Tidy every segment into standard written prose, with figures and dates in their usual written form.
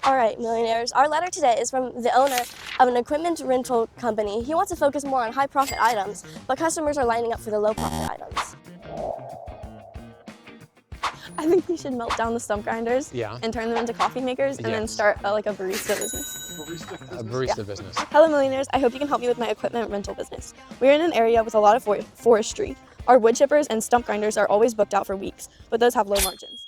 All right, millionaires. Our letter today is from the owner of an equipment rental company. He wants to focus more on high profit items, but customers are lining up for the low profit items. I think he should melt down the stump grinders and turn them into coffee makers and then start a barista business. A barista business. Hello, millionaires. I hope you can help me with my equipment rental business. We're in an area with a lot of forestry. Our wood chippers and stump grinders are always booked out for weeks, but those have low margins.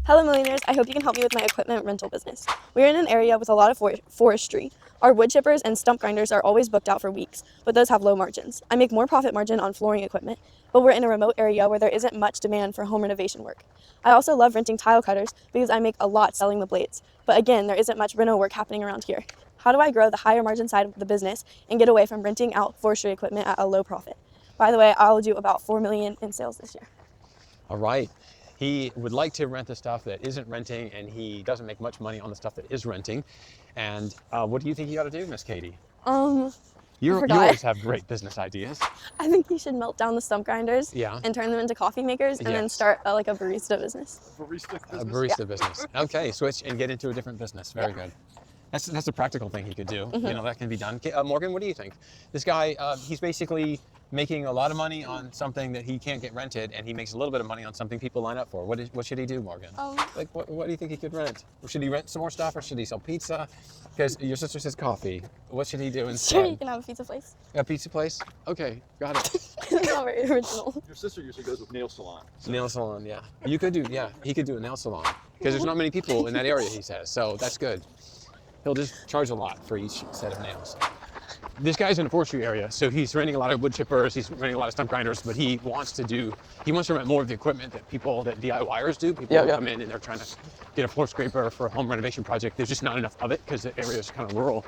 Hello, millionaires. I hope you can help me with my equipment rental business. We're in an area with a lot of forestry. Our wood chippers and stump grinders are always booked out for weeks, but those have low margins. I make more profit margin on flooring equipment, but we're in a remote area where there isn't much demand for home renovation work. I also love renting tile cutters because I make a lot selling the blades, but again, there isn't much reno work happening around here. How do I grow the higher margin side of the business and get away from renting out forestry equipment at a low profit? By the way, I'll do about $4 million in sales this year. All right. He would like to rent the stuff that isn't renting, and he doesn't make much money on the stuff that is renting. And what do you think he ought to do, Miss Katie? You always have great business ideas. I think he should melt down the stump grinders and turn them into coffee makers and then start a barista business. A barista business. Okay, switch and get into a different business. Very good. That's a practical thing he could do. You know, that can be done. Morgan, what do you think? This guy, he's basically making a lot of money on something that he can't get rented, and he makes a little bit of money on something people line up for. What should he do, Morgan? What do you think he could rent? Or should he rent some more stuff, or should he sell pizza? Because your sister says coffee. What should he do instead? Sure, you can have a pizza place. A pizza place? Okay, got it. It's not very original. Your sister usually goes with nail salon. Nail salon, yeah. You could do, he could do a nail salon. Because there's not many people in that area, he says, so that's good. He'll just charge a lot for each set of nails. This guy's in a forestry area, so he's renting a lot of wood chippers, he's renting a lot of stump grinders, but he wants to rent more of the equipment that DIYers do. People come in and they're trying to get a floor scraper for a home renovation project. There's just not enough of it because the area is kind of rural.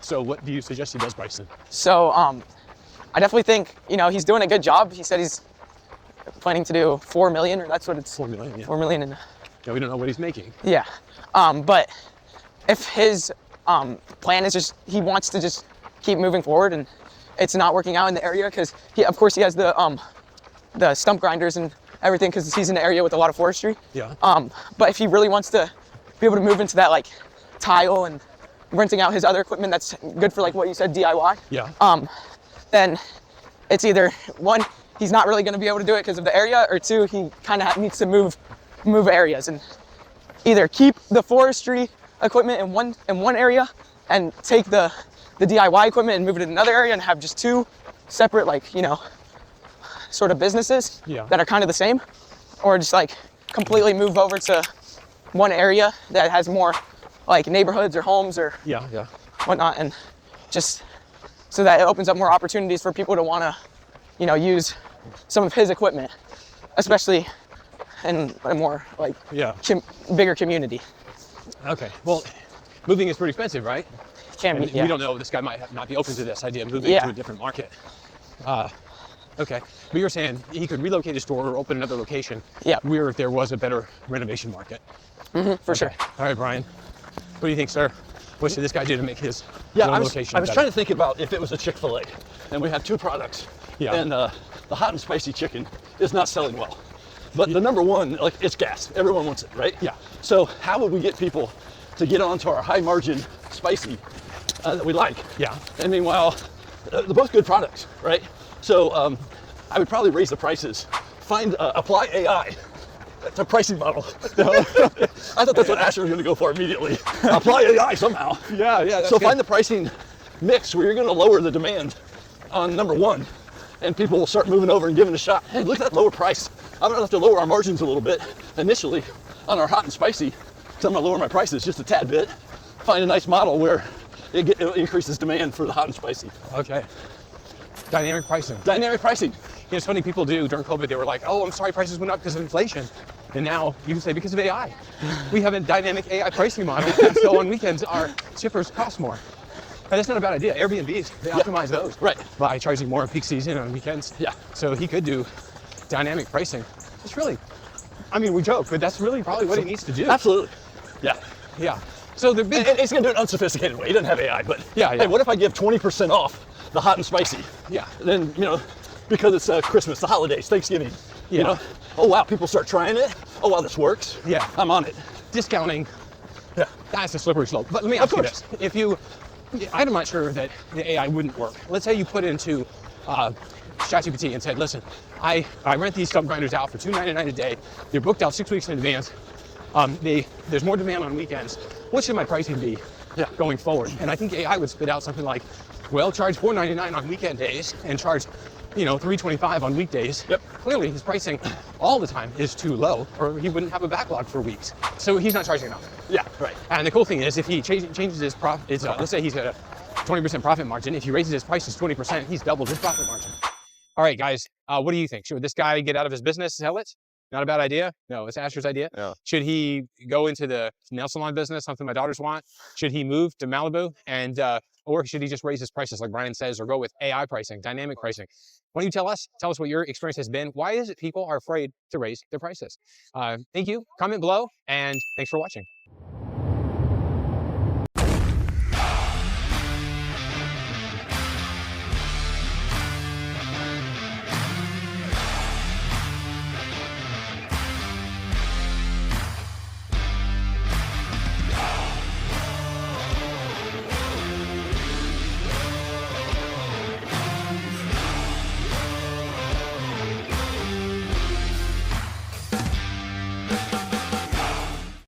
So what do you suggest he does, Bryson? So I definitely think, he's doing a good job. He said he's planning to do 4 million, or that's what it's 4 million, 4 million. And we don't know what he's making. Yeah, but if his plan is just, he wants to just keep moving forward and it's not working out in the area, because of course he has the stump grinders and everything because he's in an area with a lot of forestry. But if he really wants to be able to move into that tile and renting out his other equipment that's good for what you said, DIY, then it's either one, he's not really going to be able to do it because of the area, or two, he kind of needs to move areas and either keep the forestry equipment in one area and take the DIY equipment and move it in another area and have just two separate sort of businesses that are kind of the same, or just completely move over to one area that has more neighborhoods or homes or whatnot, and just so that it opens up more opportunities for people to want to use some of his equipment, especially in a more bigger community. Okay, well, moving is pretty expensive, right? Can be, We don't know, this guy might not be open to this idea of moving to a different market. Okay, but you're saying he could relocate his store or open another location where there was a better renovation market. For sure. All right, Brian, what do you think, sir? What should this guy do to make his location I was trying to think about if it was a Chick-fil-A and we have two products and the hot and spicy chicken is not selling well. But the number one, it's gas. Everyone wants it, right? Yeah. So how would we get people to get onto our high margin spicy that we like? And meanwhile, they're both good products, right? So I would probably raise the prices. Apply AI to pricing model. I thought that's what Asher was going to go for immediately. Apply AI somehow. So find the pricing mix where you're going to lower the demand on number one, and people will start moving over and giving it a shot. Hey, look at that lower price. I'm gonna have to lower our margins a little bit initially on our hot and spicy, because I'm gonna lower my prices just a tad bit. Find a nice model where it increases demand for the hot and spicy. Okay. Dynamic pricing. Dynamic pricing. So many people do during COVID, they were like, oh, I'm sorry, prices went up because of inflation. And now you can say because of AI. We have a dynamic AI pricing model, and so on weekends our shippers cost more. And that's not a bad idea. Airbnbs, they optimize those by charging more in peak season on weekends. So he could do dynamic pricing. It's really, we joke, but that's really probably what he needs to do. Absolutely. Yeah. So the big, and he's gonna do it in an unsophisticated way. He doesn't have AI, but hey, what if I give 20% off the hot and spicy. Yeah. Then, you know, because it's Christmas, the holidays, Thanksgiving, you know, oh wow, people start trying it. Oh wow, this works. Yeah. I'm on it. Discounting. Yeah. That's a slippery slope. But let me ask you this. If you, I'm not sure that the AI wouldn't work. Let's say you put into ChatGPT and said, listen, I rent these stump grinders out for $2.99 a day. They're booked out 6 weeks in advance. There's more demand on weekends. What should my pricing be going forward? And I think AI would spit out something like, well, charge $4.99 on weekend days and charge, you know, $3.25 on weekdays. Yep. Clearly his pricing all the time is too low, or he wouldn't have a backlog for weeks. So he's not charging enough. Yeah, right. And the cool thing is, if he changes his profit, let's say he's got a 20% profit margin. If he raises his prices 20%, he's doubled his profit margin. All right, guys, what do you think? Should this guy get out of his business, sell it? Not a bad idea. No, it's Asher's idea. Yeah. Should he go into the nail salon business, something my daughters want? Should he move to Malibu? And or should he just raise his prices like Brian says, or go with AI pricing, dynamic pricing? Why don't you tell us? Tell us what your experience has been. Why is it people are afraid to raise their prices? Thank you. Comment below, and thanks for watching.